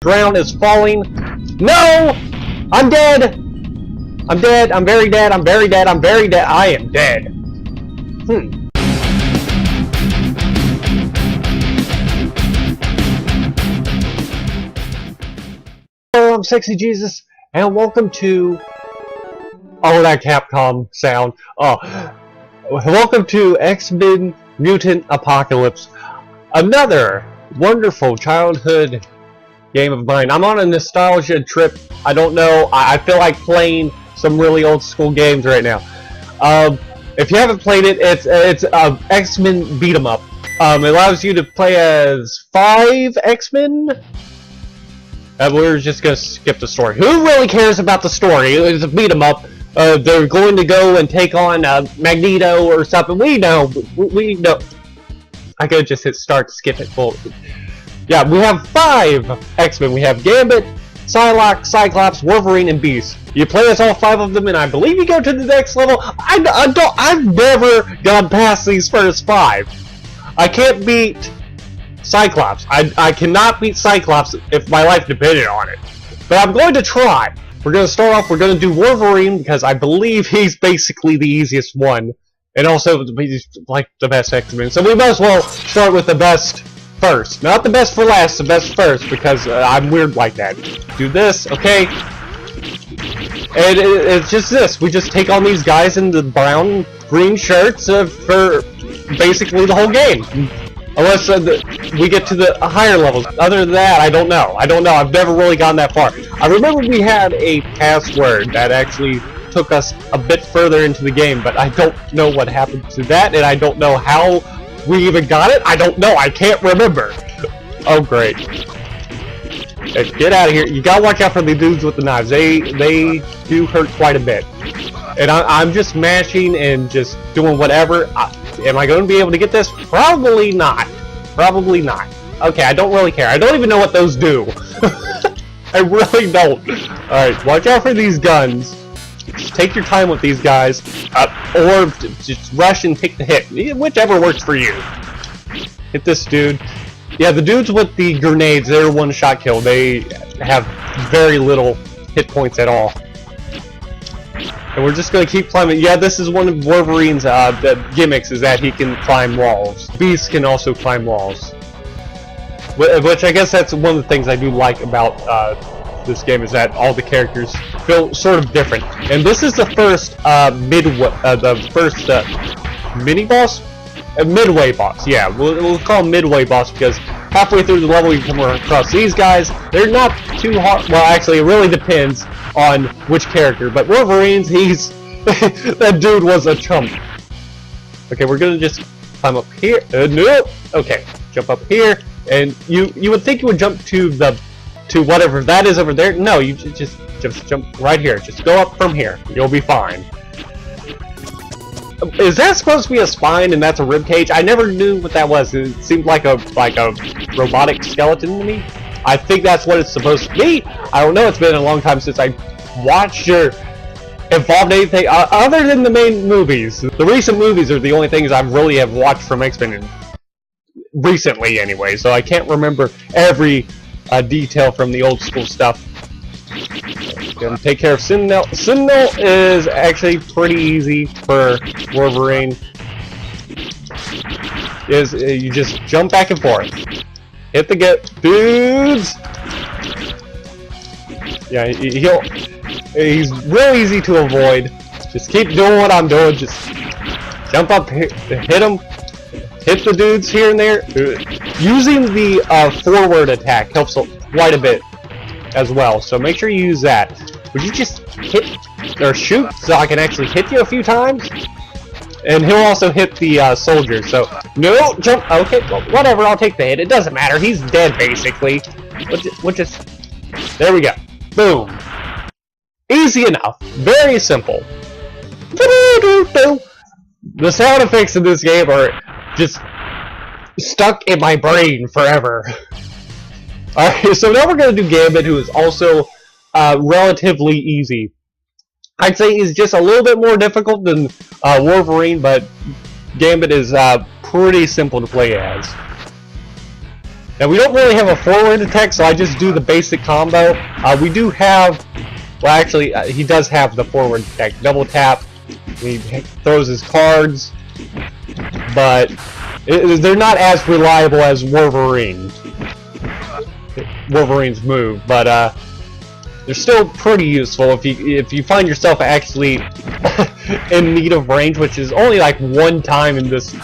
drown is falling. No! I'm dead! I'm dead, I'm very dead, I'm very dead, I'm very dead. I am dead. Hello, I'm Sexy Jesus, and welcome to... Oh, that Capcom sound. Welcome to X-Men Mutant Apocalypse. Another wonderful childhood game of mine. I'm on a nostalgia trip. I don't know. I feel like playing some really old school games right now. If you haven't played it, it's X-Men beat 'em up. It allows you to play as 5 X-Men. We're just gonna skip the story. Who really cares about the story? It's a beat 'em up. They're going to go and take on Magneto or something. We know. We know. I could just hit start to skip it forward. Yeah, we have 5 X-Men. We have Gambit, Psylocke, Cyclops, Wolverine, and Beast. You play as all 5 of them, and I believe you go to the next level. I've never gone past these first 5. I can't beat Cyclops. I cannot beat Cyclops if my life depended on it. But I'm going to try. We're going to start off, we're going to do Wolverine, because I believe he's basically the easiest one. And also, he's like the best X-Men. So we might as well start with the best first. Not the best for last, the best first, because I'm weird like that. Do this, okay? And it's just this. We just take on these guys in the brown, green shirts for basically the whole game. Unless we get to the higher levels. Other than that, I don't know. I've never really gotten that far. I remember we had a password that actually took us a bit further into the game, but I don't know what happened to that, and I don't know how we even got it. I don't know. I can't remember. Oh, great. Hey, get out of here. You gotta watch out for the dudes with the knives. They do hurt quite a bit. And I'm just mashing and just doing whatever. Am I going to be able to get this? Probably not. Probably not. Okay, I don't really care. I don't even know what those do. I really don't. Alright, watch out for these guns. Just take your time with these guys. Or just rush and take the hit. Whichever works for you. Hit this dude. Yeah, the dudes with the grenades, they're one-shot kill. They have very little hit points at all. And we're just gonna keep climbing. Yeah, this is one of Wolverine's the gimmicks, is that he can climb walls. Beast can also climb walls. Which I guess that's one of the things I do like about this game, is that all the characters feel sort of different. And this is the first mini-boss? Midway boss, yeah. We'll call him Midway boss, because halfway through the level you come across these guys. They're not too hard. Well, actually, it really depends on which character. But Wolverine's, he's... that dude was a chump. Okay, we're gonna just climb up here. Nope. Okay, jump up here. And you would think you would jump to whatever that is over there. No, you just jump right here. Just go up from here. You'll be fine. Is that supposed to be a spine and that's a rib cage? I never knew what that was. It seemed like a robotic skeleton to me. I think that's what it's supposed to be. I don't know. It's been a long time since I watched or involved anything other than the main movies. The recent movies are the only things I really have watched from X-Men recently, anyway. So I can't remember every detail from the old school stuff. Gonna take care of Sentinel. Sentinel is actually pretty easy for Wolverine. You just jump back and forth. Hit the dudes! Yeah, he's real easy to avoid. Just keep doing what I'm doing. Just jump up, hit him, hit the dudes here and there. Using the forward attack helps quite a bit as well, so make sure you use that. Would you just hit or shoot so I can actually hit you a few times? And he'll also hit the soldiers, so no, jump. Okay, well, whatever, I'll take the hit. It doesn't matter, he's dead basically. We'll just there we go. Boom. Easy enough. Very simple. The sound effects in this game are just stuck in my brain forever. Alright, so now we're going to do Gambit, who is also relatively easy. I'd say he's just a little bit more difficult than Wolverine, but Gambit is pretty simple to play as. Now we don't really have a forward attack, so I just do the basic combo. We do have, well actually, he does have the forward attack. Double tap, he throws his cards, but they're not as reliable as Wolverine's move, but they're still pretty useful if you find yourself actually in need of range, which is only like one time in this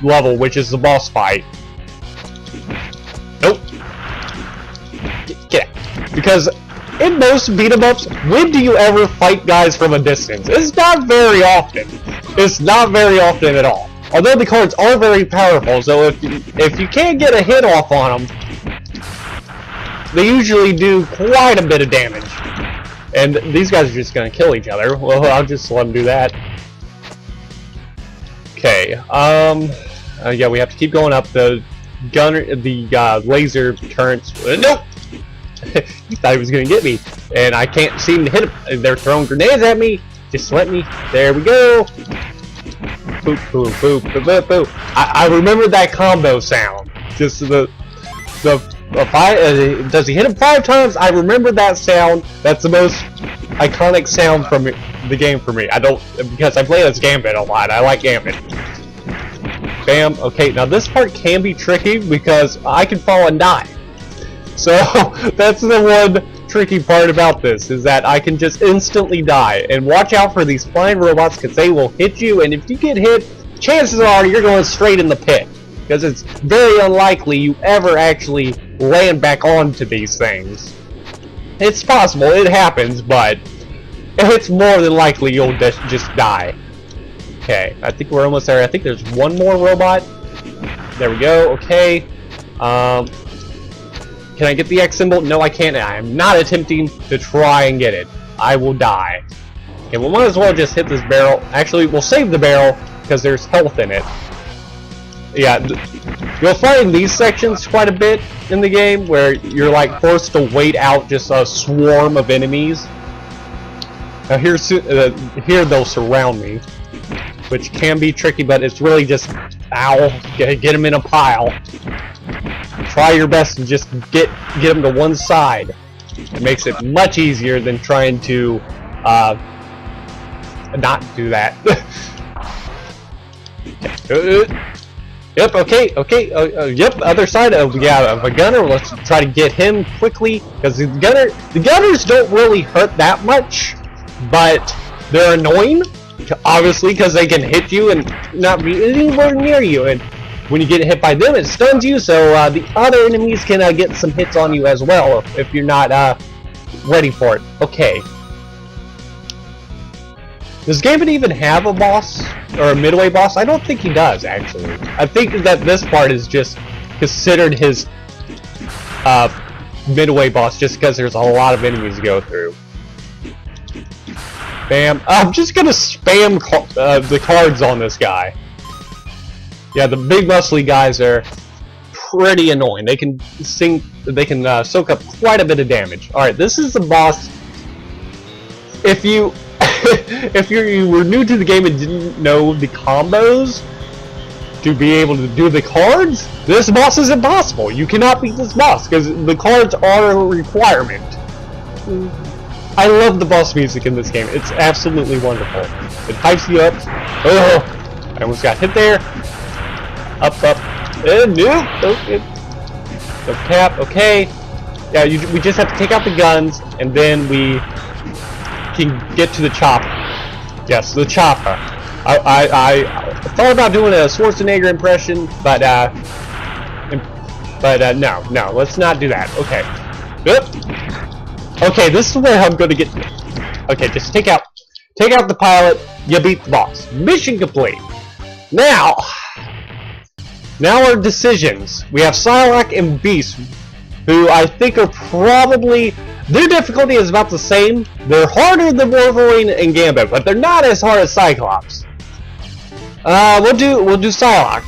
level, which is the boss fight. Nope. Get out. Because in most beat-em-ups, when do you ever fight guys from a distance? It's not very often. It's not very often at all. Although the cards are very powerful, so if you can't get a hit off on them, they usually do quite a bit of damage. And these guys are just gonna kill each other. Well, I'll just let them do that. Okay, yeah, we have to keep going up. The laser turrets. Nope! He thought he was gonna get me. And I can't seem to hit him. They're throwing grenades at me. Just let me. There we go. Boop, boop, boop, boop, boop, boop. I remember that combo sound. Just does he hit him 5 times? I remember that sound. That's the most iconic sound from the game for me. Because I play as Gambit a lot. I like Gambit. Bam. Okay, now this part can be tricky because I can fall and die. So that's the one tricky part about this, is that I can just instantly die. And watch out for these flying robots because they will hit you, and if you get hit, chances are you're going straight in the pit. Because it's very unlikely you ever actually land back onto these things. It's possible, it happens, but it's more than likely you'll just die. Okay, I think we're almost there. I think there's one more robot. There we go, okay. Can I get the X symbol? No, I can't. I am not attempting to try and get it. I will die. Okay, we might as well just hit this barrel. Actually, we'll save the barrel because there's health in it. Yeah, you'll find these sections quite a bit in the game where you're like forced to wait out just a swarm of enemies. Now here they'll surround me, which can be tricky, but it's really just, ow, get them in a pile. Try your best to just get them to one side. It makes it much easier than trying to not do that. Yep, okay, yep, other side of, yeah, of a gunner. Let's try to get him quickly, because the gunners don't really hurt that much, but they're annoying, obviously, because they can hit you and not be anywhere near you, and when you get hit by them, it stuns you, so the other enemies can get some hits on you as well, if you're not ready for it. Okay. Does Gambit even have a boss, or a midway boss? I don't think he does, actually. I think that this part is just considered his midway boss, just because there's a lot of enemies to go through. Bam. I'm just gonna spam the cards on this guy. Yeah, the big muscly guys are pretty annoying. They can soak up quite a bit of damage. Alright, this is the boss. If you if you were new to the game and didn't know the combos to be able to do the cards, this boss is impossible. You cannot beat this boss because the cards are a requirement. I love the boss music in this game. It's absolutely wonderful. It hypes you up. Oh, I almost got hit there. Up, and nope. Okay. So tap. Okay. Yeah, we just have to take out the guns, and then we can get to the chopper. Yes, the chopper. I thought about doing a Schwarzenegger impression, but no, let's not do that. Okay. Yep. Okay, this is where I'm gonna get. Okay, just take out the pilot. You beat the boss. Mission complete. Now our decisions. We have Psylocke and Beast, who I think are probably. Their difficulty is about the same. They're harder than Wolverine and Gambit, but they're not as hard as Cyclops. We'll do Psylocke.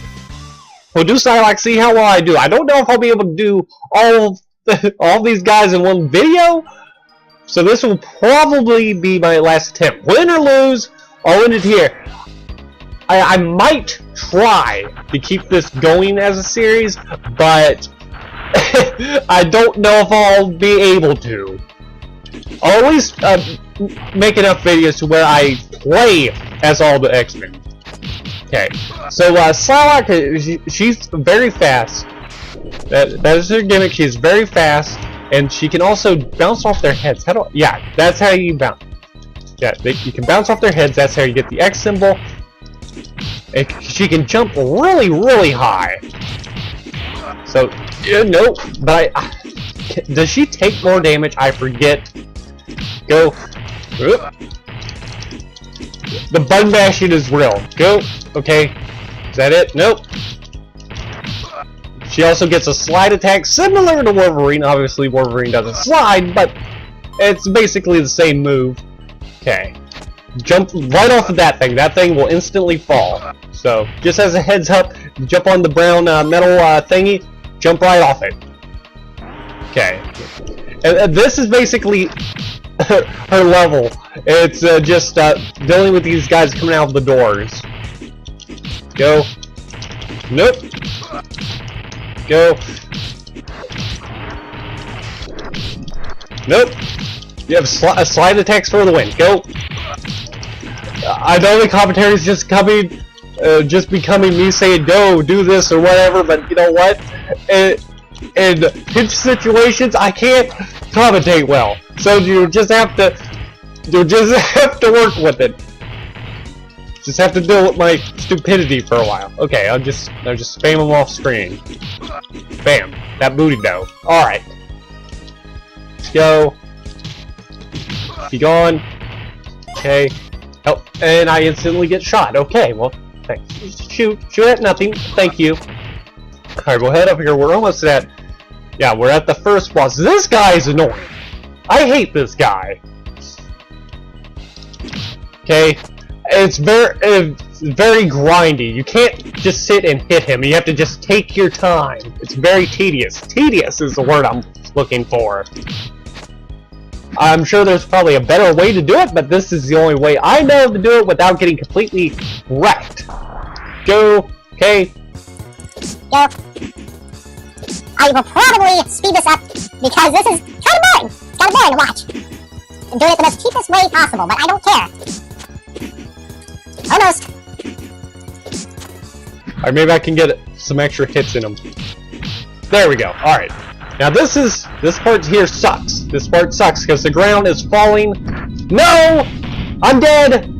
We'll do Psylocke, see how well I do. I don't know if I'll be able to do all these guys in one video, so this will probably be my last attempt. Win or lose, I'll end it here. I might try to keep this going as a series, but I don't know if I'll be able to. I'll at least make enough videos to where I play as all the X-Men. Okay, so Psylocke, she's very fast. That is her gimmick. She's very fast, and she can also bounce off their heads. Yeah, that's how you bounce. Yeah, you can bounce off their heads. That's how you get the X symbol. And she can jump really, really high. So, nope. But does she take more damage? I forget. Go. Oop. The button mashing is real. Go. Okay. Is that it? Nope. She also gets a slide attack similar to Wolverine. Obviously, Wolverine doesn't slide, but it's basically the same move. Okay. Jump right off of that thing. That thing will instantly fall. So, just as a heads up, jump on the brown metal thingy, jump right off it. Okay. And this is basically her level. It's just dealing with these guys coming out of the doors. Go. Nope. Go. Nope. You have slide attacks for the win. Go. I know the commentary is just becoming me saying go, do this or whatever, but you know what? In pinch situations, I can't commentate well, so you just have to work with it. Just have to deal with my stupidity for a while. Okay, I'll just spam them off screen. Bam, that booty dough. All right, let's go. Be gone. Okay. Oh, and I instantly get shot. Okay, well, thanks. Shoot at nothing. Thank you. Alright, we'll head up here. We're almost at... Yeah, we're at the first boss. This guy is annoying. I hate this guy. Okay, it's very grindy. You can't just sit and hit him. You have to just take your time. It's very tedious. Tedious is the word I'm looking for. I'm sure there's probably a better way to do it, but this is the only way I know to do it without getting completely wrecked. Go. Okay. Go. I will probably speed this up because this is kind of boring. It's kind of boring to watch. I'm doing it the most cheapest way possible, but I don't care. Almost. Alright, maybe I can get some extra hits in him. There we go. Alright. Now this part here sucks. This part sucks because the ground is falling. No! I'm dead!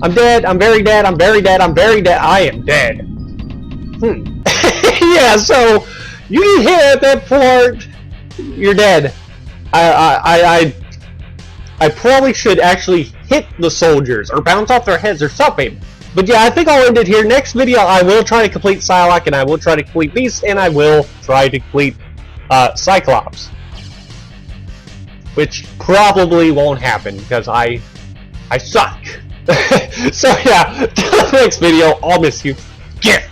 I'm dead. I'm very dead. I'm very dead. I'm very dead. I am dead. Yeah, so you get hit at that part, you're dead. I probably should actually hit the soldiers or bounce off their heads or something. But yeah, I think I'll end it here. Next video, I will try to complete Psylocke, and I will try to complete Beast, and I will try to complete Cyclops, which probably won't happen because I suck. So yeah, till the next video, I'll miss you. Yeah.